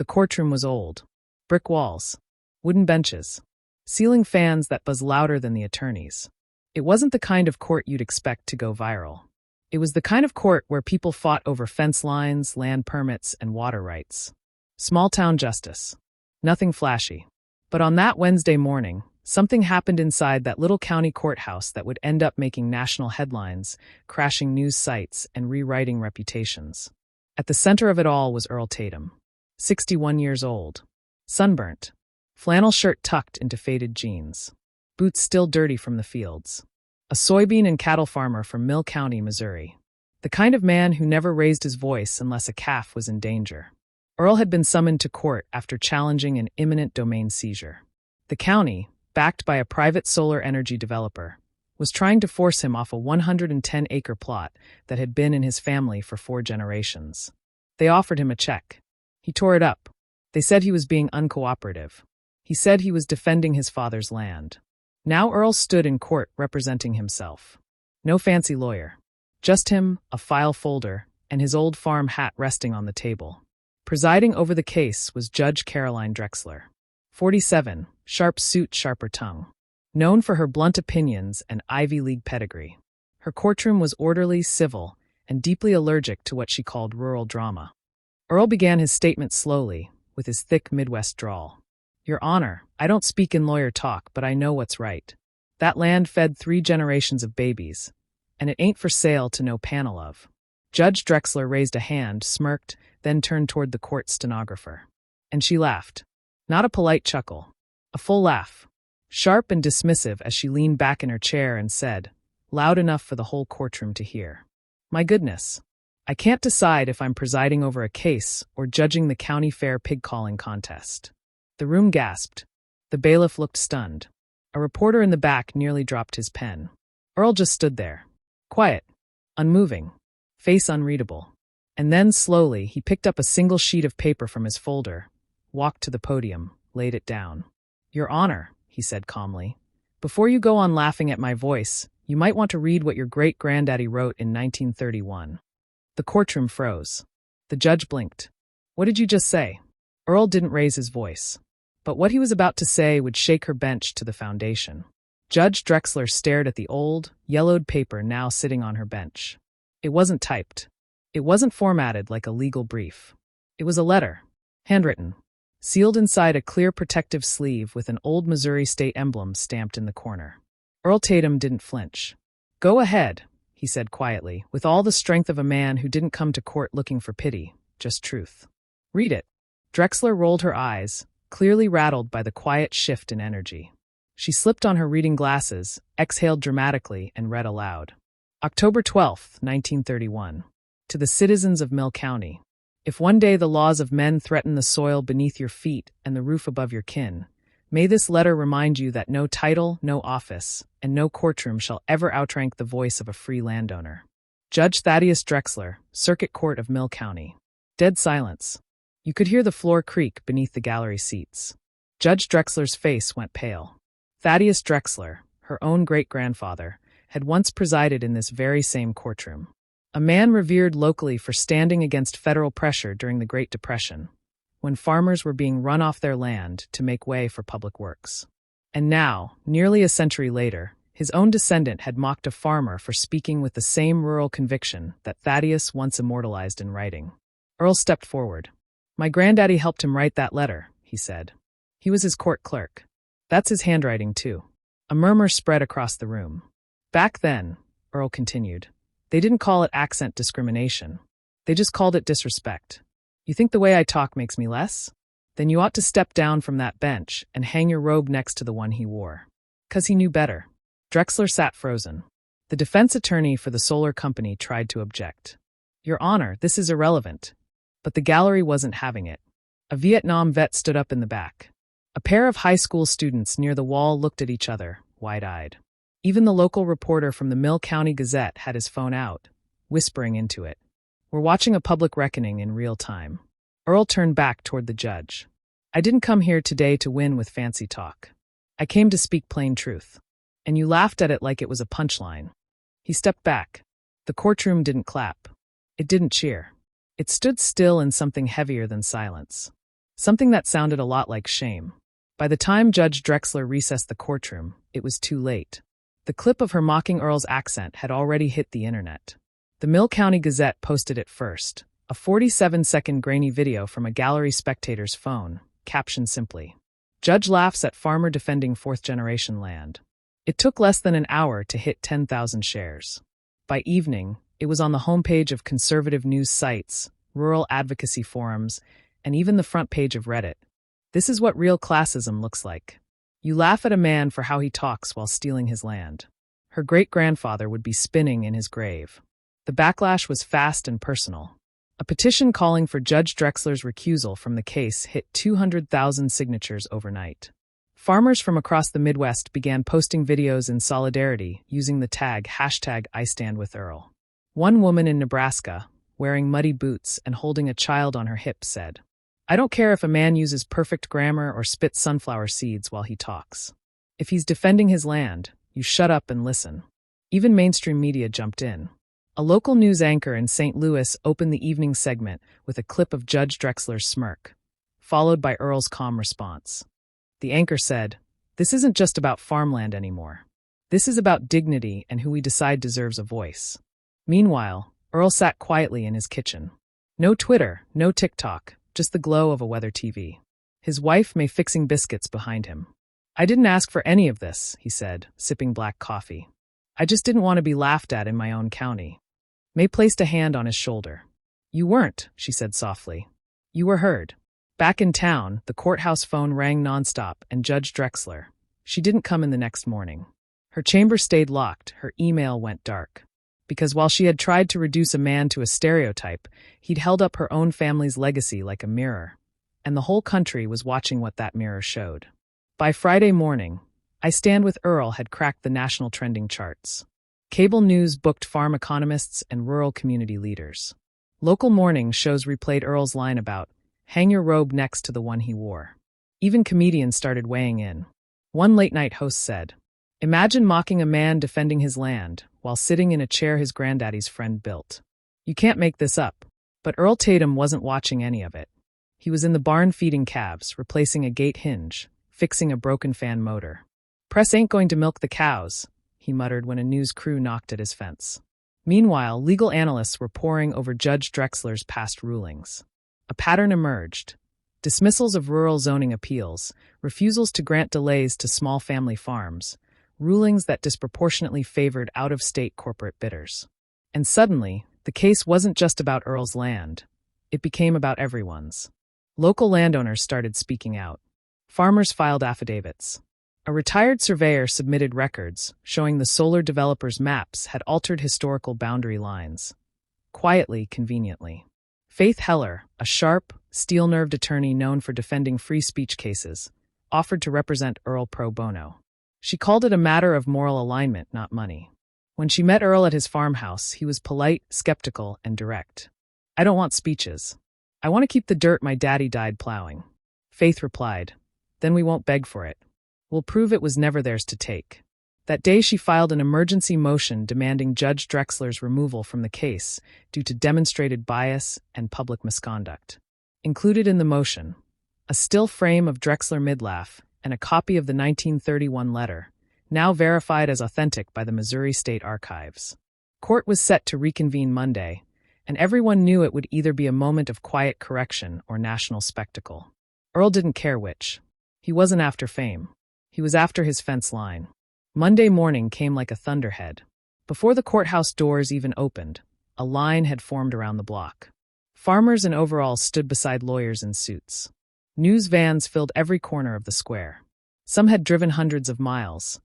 The courtroom was old. Brick walls, wooden benches, ceiling fans that buzz louder than the attorneys. It wasn't the kind of court you'd expect to go viral. It was the kind of court where people fought over fence lines, land permits, and water rights. Small-town justice. Nothing flashy. But on that Wednesday morning, something happened inside that little county courthouse that would end up making national headlines, crashing news sites, and rewriting reputations. At the center of it all was Earl Tatum, 61 years old, sunburnt, flannel shirt tucked into faded jeans, boots still dirty from the fields. A soybean and cattle farmer from Mill County, Missouri. The kind of man who never raised his voice unless a calf was in danger. Earl had been summoned to court after challenging an imminent domain seizure. The county, backed by a private solar energy developer, was trying to force him off a 110-acre plot that had been in his family for 4 generations. They offered him a check. He tore it up. They said he was being uncooperative. He said he was defending his father's land. Now Earl stood in court representing himself. No fancy lawyer. Just him, a file folder, and his old farm hat resting on the table. Presiding over the case was Judge Caroline Drexler. 47, sharp suit, sharper tongue. Known for her blunt opinions and Ivy League pedigree. Her courtroom was orderly, civil, and deeply allergic to what she called rural drama. Earl began his statement slowly, with his thick Midwest drawl. Your Honor, I don't speak in lawyer talk, but I know what's right. That land fed 3 generations of babies, and it ain't for sale to no panel of. Judge Drexler raised a hand, smirked, then turned toward the court stenographer. And she laughed. Not a polite chuckle. A full laugh. Sharp and dismissive as she leaned back in her chair and said, loud enough for the whole courtroom to hear. My goodness. I can't decide if I'm presiding over a case or judging the county fair pig calling contest. The room gasped. The bailiff looked stunned. A reporter in the back nearly dropped his pen. Earl just stood there. Quiet. Unmoving. Face unreadable. And then, slowly, he picked up a single sheet of paper from his folder, walked to the podium, laid it down. Your Honor, he said calmly, before you go on laughing at my voice, you might want to read what your great-granddaddy wrote in 1931. The courtroom froze. The judge blinked. What did you just say? Earl didn't raise his voice. But what he was about to say would shake her bench to the foundation. Judge Drexler stared at the old, yellowed paper now sitting on her bench. It wasn't typed. It wasn't formatted like a legal brief. It was a letter, handwritten, sealed inside a clear protective sleeve with an old Missouri state emblem stamped in the corner. Earl Tatum didn't flinch. Go ahead, he said quietly, with all the strength of a man who didn't come to court looking for pity, just truth. Read it. Drexler rolled her eyes, clearly rattled by the quiet shift in energy. She slipped on her reading glasses, exhaled dramatically, and read aloud. October 12, 1931. To the citizens of Mill County. If one day the laws of men threaten the soil beneath your feet and the roof above your kin, may this letter remind you that no title, no office, and no courtroom shall ever outrank the voice of a free landowner. Judge Thaddeus Drexler, Circuit Court of Mill County. Dead silence. You could hear the floor creak beneath the gallery seats. Judge Drexler's face went pale. Thaddeus Drexler, her own great-grandfather, had once presided in this very same courtroom. A man revered locally for standing against federal pressure during the Great Depression, when farmers were being run off their land to make way for public works. And now, nearly a century later, his own descendant had mocked a farmer for speaking with the same rural conviction that Thaddeus once immortalized in writing. Earl stepped forward. My granddaddy helped him write that letter, he said. He was his court clerk. That's his handwriting, too. A murmur spread across the room. Back then, Earl continued, they didn't call it accent discrimination. They just called it disrespect. You think the way I talk makes me less? Then you ought to step down from that bench and hang your robe next to the one he wore. 'Cause he knew better. Drexler sat frozen. The defense attorney for the solar company tried to object. Your Honor, this is irrelevant. But the gallery wasn't having it. A Vietnam vet stood up in the back. A pair of high school students near the wall looked at each other, wide-eyed. Even the local reporter from the Mill County Gazette had his phone out, whispering into it. We're watching a public reckoning in real time. Earl turned back toward the judge. I didn't come here today to win with fancy talk. I came to speak plain truth. And you laughed at it like it was a punchline. He stepped back. The courtroom didn't clap. It didn't cheer. It stood still in something heavier than silence. something that sounded a lot like shame. By the time Judge Drexler recessed the courtroom, it was too late. The clip of her mocking Earl's accent had already hit the internet. The Mill County Gazette posted it first, a 47-second grainy video from a gallery spectator's phone, captioned simply, "Judge laughs at farmer defending fourth-generation land." It took less than an hour to hit 10,000 shares. By evening, it was on the homepage of conservative news sites, rural advocacy forums, and even the front page of Reddit. This is what real classism looks like. You laugh at a man for how he talks while stealing his land. Her great-grandfather would be spinning in his grave. The backlash was fast and personal. A petition calling for Judge Drexler's recusal from the case hit 200,000 signatures overnight. Farmers from across the Midwest began posting videos in solidarity using the tag #IStandWithEarl. One woman in Nebraska, wearing muddy boots and holding a child on her hip, said, "I don't care if a man uses perfect grammar or spits sunflower seeds while he talks. If he's defending his land, you shut up and listen." Even mainstream media jumped in. A local news anchor in St. Louis opened the evening segment with a clip of Judge Drexler's smirk, followed by Earl's calm response. The anchor said, "This isn't just about farmland anymore. This is about dignity and who we decide deserves a voice." Meanwhile, Earl sat quietly in his kitchen. No Twitter, no TikTok, just the glow of a weather TV. His wife May fixing biscuits behind him. "I didn't ask for any of this," he said, sipping black coffee. "I just didn't want to be laughed at in my own county." May placed a hand on his shoulder. "You weren't," she said softly. "You were heard." Back in town, the courthouse phone rang nonstop, and Judge Drexler. She didn't come in the next morning. Her chamber stayed locked, her email went dark. Because while she had tried to reduce a man to a stereotype, he'd held up her own family's legacy like a mirror. And the whole country was watching what that mirror showed. By Friday morning, I Stand With Earl had cracked the national trending charts. Cable news booked farm economists and rural community leaders. Local morning shows replayed Earl's line about, "Hang your robe next to the one he wore." Even comedians started weighing in. One late-night host said, "Imagine mocking a man defending his land while sitting in a chair his granddaddy's friend built. You can't make this up." But Earl Tatum wasn't watching any of it. He was in the barn feeding calves, replacing a gate hinge, fixing a broken fan motor. "Press ain't going to milk the cows," he muttered when a news crew knocked at his fence. Meanwhile, legal analysts were poring over Judge Drexler's past rulings. A pattern emerged. Dismissals of rural zoning appeals, refusals to grant delays to small family farms, rulings that disproportionately favored out-of-state corporate bidders. And suddenly, the case wasn't just about Earl's land. It became about everyone's. Local landowners started speaking out. Farmers filed affidavits. A retired surveyor submitted records showing the solar developers' maps had altered historical boundary lines. Quietly, conveniently. Faith Heller, a sharp, steel-nerved attorney known for defending free speech cases, offered to represent Earl pro bono. She called it a matter of moral alignment, not money. When she met Earl at his farmhouse, he was polite, skeptical, and direct. "I don't want speeches. I want to keep the dirt my daddy died plowing." Faith replied, "Then we won't beg for it. We'll prove it was never theirs to take." That day she filed an emergency motion demanding Judge Drexler's removal from the case due to demonstrated bias and public misconduct. Included in the motion, a still frame of Drexler midlaugh and a copy of the 1931 letter, now verified as authentic by the Missouri State Archives. Court was set to reconvene Monday, and everyone knew it would either be a moment of quiet correction or national spectacle. Earl didn't care which. He wasn't after fame. He was after his fence line. Monday morning came like a thunderhead. Before the courthouse doors even opened, a line had formed around the block. Farmers in overalls stood beside lawyers in suits. News vans filled every corner of the square. Some had driven hundreds of miles,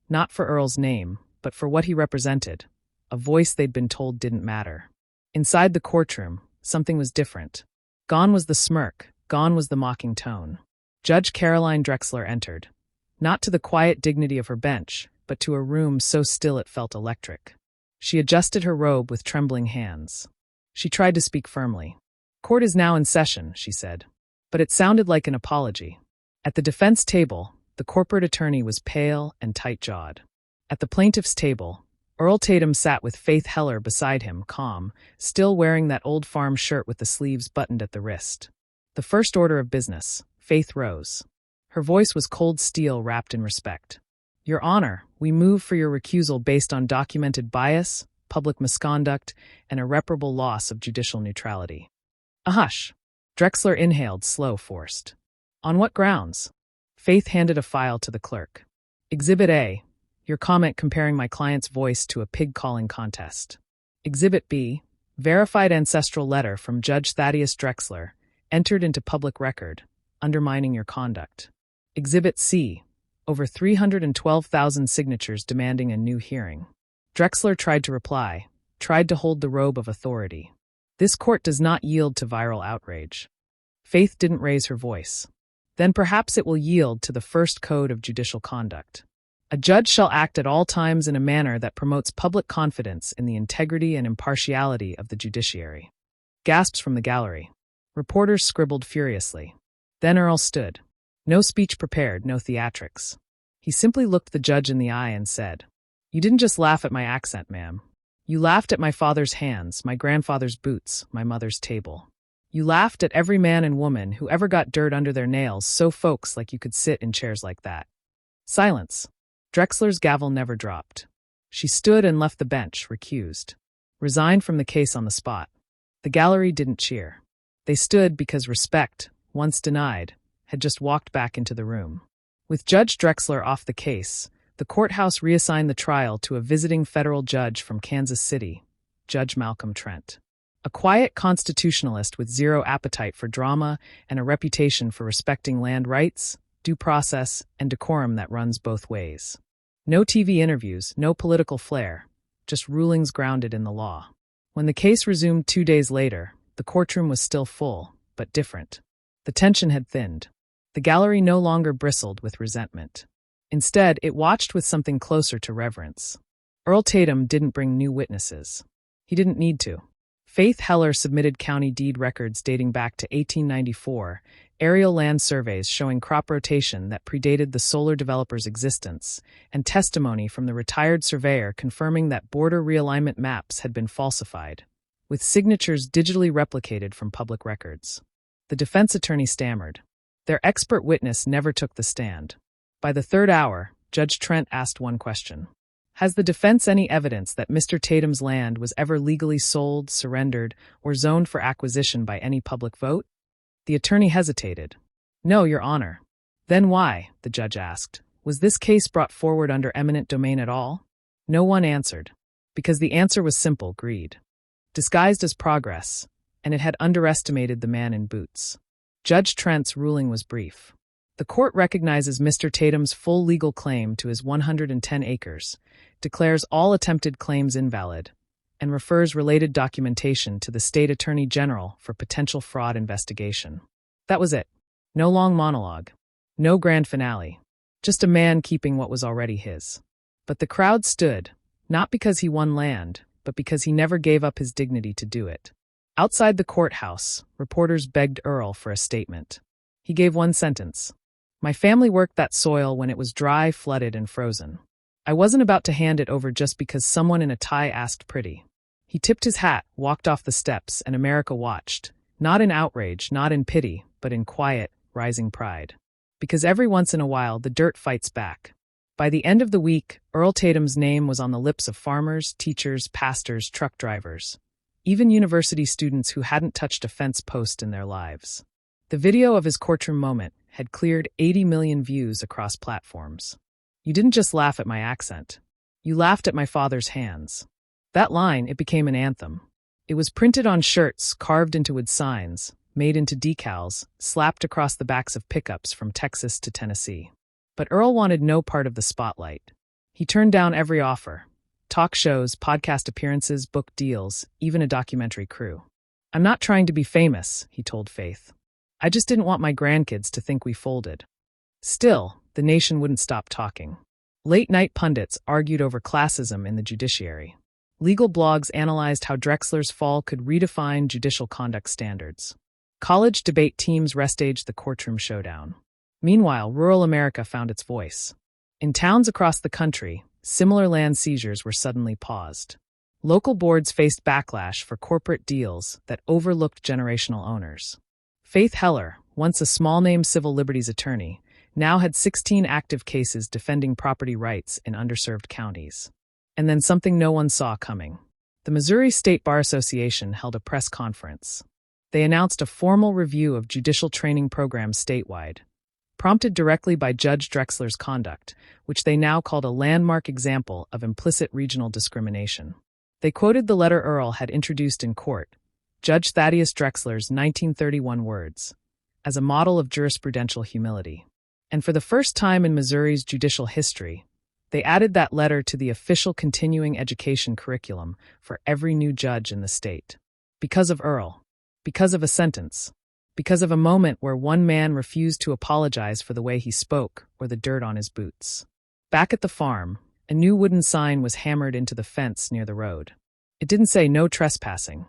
not for Earl's name, but for what he represented, a voice they'd been told didn't matter. Inside the courtroom, something was different. Gone was the smirk, gone was the mocking tone. Judge Caroline Drexler entered, not to the quiet dignity of her bench, but to a room so still it felt electric. She adjusted her robe with trembling hands. She tried to speak firmly. "Court is now in session," she said. But it sounded like an apology. At the defense table, the corporate attorney was pale and tight-jawed. At the plaintiff's table, Earl Tatum sat with Faith Heller beside him, calm, still wearing that old farm shirt with the sleeves buttoned at the wrist. The first order of business. Faith rose. Her voice was cold steel wrapped in respect. Your Honor, we move for your recusal based on documented bias, public misconduct, and irreparable loss of judicial neutrality. A hush. Drexler inhaled, slow, forced. On what grounds? Faith handed a file to the clerk. Exhibit A. Your comment comparing my client's voice to a pig calling contest. Exhibit B. Verified ancestral letter from Judge Thaddeus Drexler, entered into public record, undermining your conduct. Exhibit C. Over 312,000 signatures demanding a new hearing. Drexler tried to reply, tried to hold the robe of authority. This court does not yield to viral outrage. Faith didn't raise her voice. Then perhaps it will yield to the first code of judicial conduct. A judge shall act at all times in a manner that promotes public confidence in the integrity and impartiality of the judiciary. Gasps from the gallery. Reporters scribbled furiously. Then Earl stood. No speech prepared, no theatrics. He simply looked the judge in the eye and said, "You didn't just laugh at my accent, ma'am. You laughed at my father's hands, my grandfather's boots, my mother's table. You laughed at every man and woman who ever got dirt under their nails, so folks like you could sit in chairs like that." Silence. Drexler's gavel never dropped. She stood and left the bench, recused. Resigned from the case on the spot. The gallery didn't cheer. They stood because respect, once denied, had just walked back into the room. With Judge Drexler off the case, the courthouse reassigned the trial to a visiting federal judge from Kansas City, Judge Malcolm Trent. A quiet constitutionalist with zero appetite for drama and a reputation for respecting land rights, due process, and decorum that runs both ways. No TV interviews, no political flair, just rulings grounded in the law. When the case resumed 2 days later, the courtroom was still full, but different. The tension had thinned. The gallery no longer bristled with resentment. Instead, it watched with something closer to reverence. Earl Tatum didn't bring new witnesses. He didn't need to. Faith Heller submitted county deed records dating back to 1894, aerial land surveys showing crop rotation that predated the solar developer's existence, and testimony from the retired surveyor confirming that border realignment maps had been falsified, with signatures digitally replicated from public records. The defense attorney stammered. Their expert witness never took the stand. By the third hour, Judge Trent asked one question. Has the defense any evidence that Mr. Tatum's land was ever legally sold, surrendered, or zoned for acquisition by any public vote? The attorney hesitated. No, Your Honor. Then why, the judge asked, was this case brought forward under eminent domain at all? No one answered. Because the answer was simple: greed. Disguised as progress, and it had underestimated the man in boots. Judge Trent's ruling was brief. The court recognizes Mr. Tatum's full legal claim to his 110 acres, declares all attempted claims invalid, and refers related documentation to the state attorney general for potential fraud investigation. That was it. No long monologue. No grand finale. Just a man keeping what was already his. But the crowd stood, not because he won land, but because he never gave up his dignity to do it. Outside the courthouse, reporters begged Earl for a statement. He gave one sentence. My family worked that soil when it was dry, flooded, and frozen. I wasn't about to hand it over just because someone in a tie asked pretty. He tipped his hat, walked off the steps, and America watched, not in outrage, not in pity, but in quiet, rising pride. Because every once in a while, the dirt fights back. By the end of the week, Earl Tatum's name was on the lips of farmers, teachers, pastors, truck drivers, even university students who hadn't touched a fence post in their lives. The video of his courtroom moment had cleared 80 million views across platforms. You didn't just laugh at my accent. You laughed at my father's hands. That line, it became an anthem. It was printed on shirts, carved into wood signs, made into decals, slapped across the backs of pickups from Texas to Tennessee. But Earl wanted no part of the spotlight. He turned down every offer. Talk shows, podcast appearances, book deals, even a documentary crew. I'm not trying to be famous, he told Faith. I just didn't want my grandkids to think we folded. Still, the nation wouldn't stop talking. Late-night pundits argued over classism in the judiciary. Legal blogs analyzed how Drexler's fall could redefine judicial conduct standards. College debate teams restaged the courtroom showdown. Meanwhile, rural America found its voice. In towns across the country, similar land seizures were suddenly paused. Local boards faced backlash for corporate deals that overlooked generational owners. Faith Heller, once a small-name civil liberties attorney, now had 16 active cases defending property rights in underserved counties. And then something no one saw coming. The Missouri State Bar Association held a press conference. They announced a formal review of judicial training programs statewide, prompted directly by Judge Drexler's conduct, which they now called a landmark example of implicit regional discrimination. They quoted the letter Earl had introduced in court, Judge Thaddeus Drexler's 1931 words, as a model of jurisprudential humility. And for the first time in Missouri's judicial history, they added that letter to the official continuing education curriculum for every new judge in the state. Because of Earl. Because of a sentence. Because of a moment where one man refused to apologize for the way he spoke or the dirt on his boots. Back at the farm, a new wooden sign was hammered into the fence near the road. It didn't say no trespassing.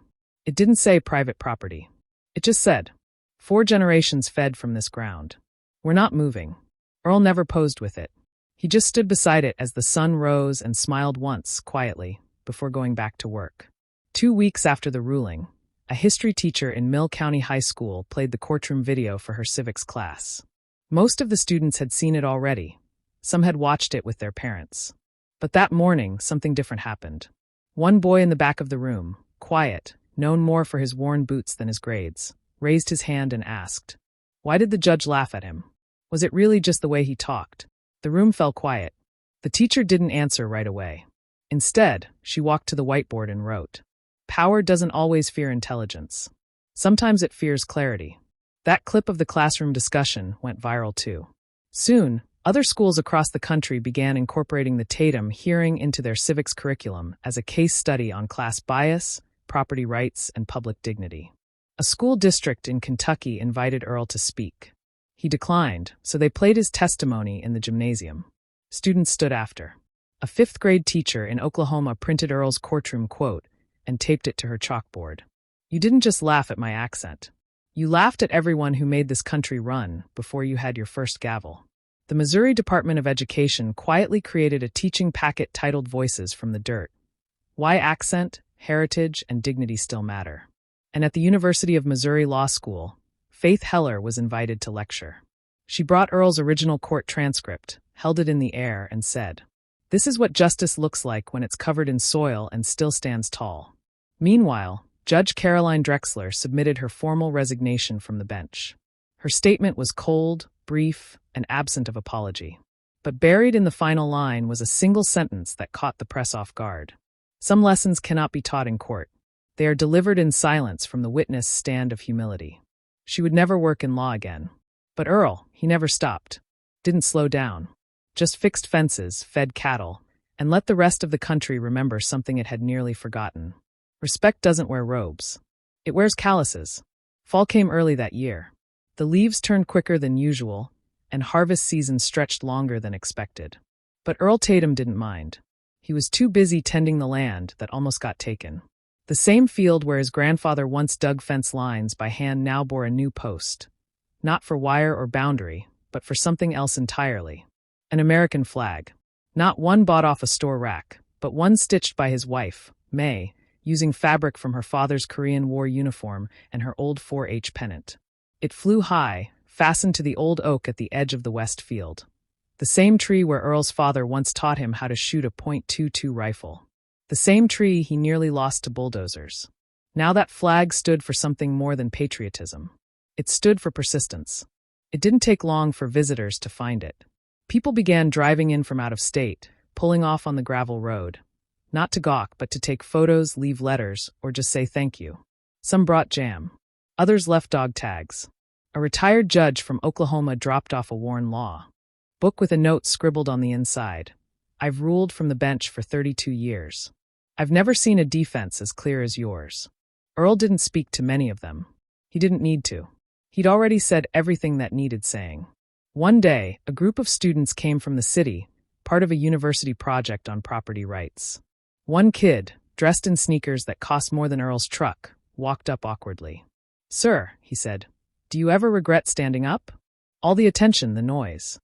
It didn't say private property. It just said, 4 generations fed from this ground. We're not moving. Earl never posed with it. He just stood beside it as the sun rose and smiled once, quietly, before going back to work. 2 weeks after the ruling, a history teacher in Mill County High School played the courtroom video for her civics class. Most of the students had seen it already. Some had watched it with their parents. But that morning, something different happened. One boy in the back of the room, quiet, known more for his worn boots than his grades, raised his hand and asked, "Why did the judge laugh at him? Was it really just the way he talked?" The room fell quiet. The teacher didn't answer right away. Instead, she walked to the whiteboard and wrote, "Power doesn't always fear intelligence. Sometimes it fears clarity." That clip of the classroom discussion went viral too. Soon, other schools across the country began incorporating the Tatum hearing into their civics curriculum as a case study on class bias, property rights, and public dignity. A school district in Kentucky invited Earl to speak. He declined, so they played his testimony in the gymnasium. Students stood after. A 5th-grade teacher in Oklahoma printed Earl's courtroom quote and taped it to her chalkboard. "You didn't just laugh at my accent. You laughed at everyone who made this country run before you had your first gavel." The Missouri Department of Education quietly created a teaching packet titled Voices from the Dirt. Why accent, heritage, and dignity still matter. And at the University of Missouri Law School, Faith Heller was invited to lecture. She brought Earl's original court transcript, held it in the air, and said, "This is what justice looks like when it's covered in soil and still stands tall." Meanwhile, Judge Caroline Drexler submitted her formal resignation from the bench. Her statement was cold, brief, and absent of apology. But buried in the final line was a single sentence that caught the press off guard. Some lessons cannot be taught in court. They are delivered in silence from the witness stand of humility. She would never work in law again. But Earl, he never stopped. Didn't slow down. Just fixed fences, fed cattle, and let the rest of the country remember something it had nearly forgotten. Respect doesn't wear robes. It wears calluses. Fall came early that year. The leaves turned quicker than usual, and harvest season stretched longer than expected. But Earl Tatum didn't mind. He was too busy tending the land that almost got taken. The same field where his grandfather once dug fence lines by hand now bore a new post. Not for wire or boundary, but for something else entirely. An American flag. Not one bought off a store rack, but one stitched by his wife, May, using fabric from her father's Korean War uniform and her old 4-H pennant. It flew high, fastened to the old oak at the edge of the west field. The same tree where Earl's father once taught him how to shoot a .22 rifle. The same tree he nearly lost to bulldozers. Now that flag stood for something more than patriotism. It stood for persistence. It didn't take long for visitors to find it. People began driving in from out of state, pulling off on the gravel road. Not to gawk, but to take photos, leave letters, or just say thank you. Some brought jam. Others left dog tags. A retired judge from Oklahoma dropped off a worn law book with a note scribbled on the inside. "I've ruled from the bench for 32 years. I've never seen a defense as clear as yours." Earl didn't speak to many of them. He didn't need to. He'd already said everything that needed saying. One day, a group of students came from the city, part of a university project on property rights. One kid, dressed in sneakers that cost more than Earl's truck, walked up awkwardly. "Sir," he said, "do you ever regret standing up?" All the attention, the noise.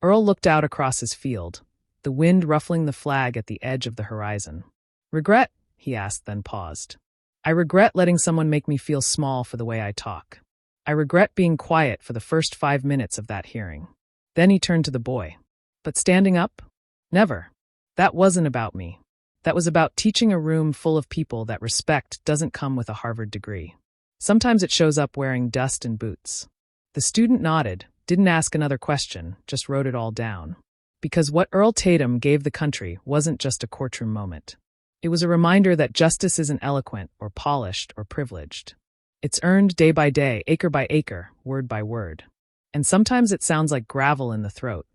Earl looked out across his field, the wind ruffling the flag at the edge of the horizon. "Regret?" he asked, then paused. "I regret letting someone make me feel small for the way I talk." I regret being quiet for the first 5 minutes of that hearing. Then he turned to the boy. But standing up? Never. That wasn't about me. That was about teaching a room full of people that respect doesn't come with a Harvard degree. Sometimes it shows up wearing dust and boots. The student nodded, didn't ask another question, just wrote it all down. Because what Earl Tatum gave the country wasn't just a courtroom moment. It was a reminder that justice isn't eloquent or polished or privileged. It's earned day by day, acre by acre, word by word. And sometimes it sounds like gravel in the throat,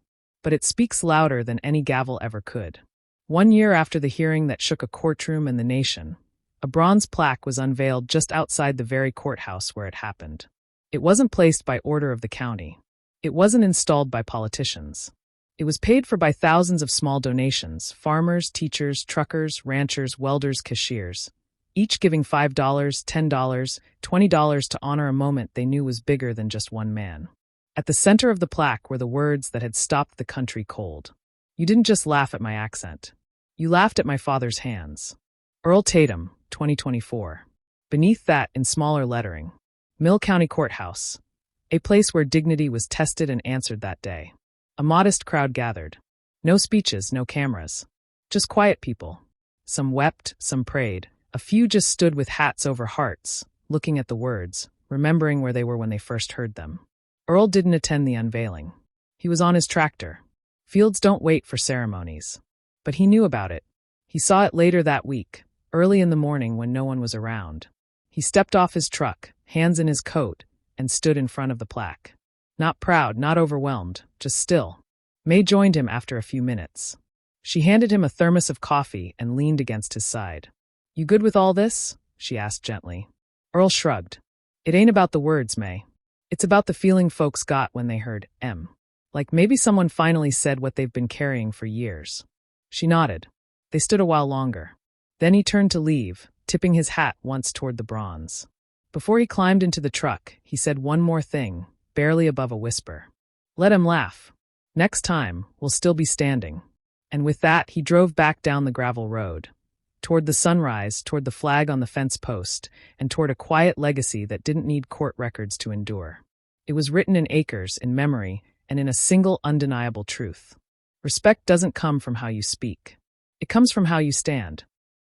but it speaks louder than any gavel ever could. 1 year after the hearing that shook a courtroom and the nation, a bronze plaque was unveiled just outside the very courthouse where it happened. It wasn't placed by order of the county. It wasn't installed by politicians. It was paid for by thousands of small donations, farmers, teachers, truckers, ranchers, welders, cashiers, each giving $5, $10, $20 to honor a moment they knew was bigger than just one man. At the center of the plaque were the words that had stopped the country cold. You didn't just laugh at my accent. You laughed at my father's hands. Earl Tatum, 2024. Beneath that, in smaller lettering, Mill County Courthouse, a place where dignity was tested and answered that day. A modest crowd gathered. No speeches, no cameras. Just quiet people. Some wept, some prayed. A few just stood with hats over hearts, looking at the words, remembering where they were when they first heard them. Earl didn't attend the unveiling. He was on his tractor. Fields don't wait for ceremonies. But he knew about it. He saw it later that week, early in the morning when no one was around. He stepped off his truck, hands in his coat, and stood in front of the plaque. Not proud, not overwhelmed, just still. May joined him after a few minutes. She handed him a thermos of coffee and leaned against his side. You good with all this? She asked gently. Earl shrugged. It ain't about the words, May. It's about the feeling folks got when they heard M. Like maybe someone finally said what they've been carrying for years. She nodded. They stood a while longer. Then he turned to leave, tipping his hat once toward the bronze. Before he climbed into the truck, he said one more thing, barely above a whisper. Let him laugh. Next time, we'll still be standing. And with that, he drove back down the gravel road, toward the sunrise, toward the flag on the fence post, and toward a quiet legacy that didn't need court records to endure. It was written in acres, in memory, and in a single undeniable truth. Respect doesn't come from how you speak. It comes from how you stand.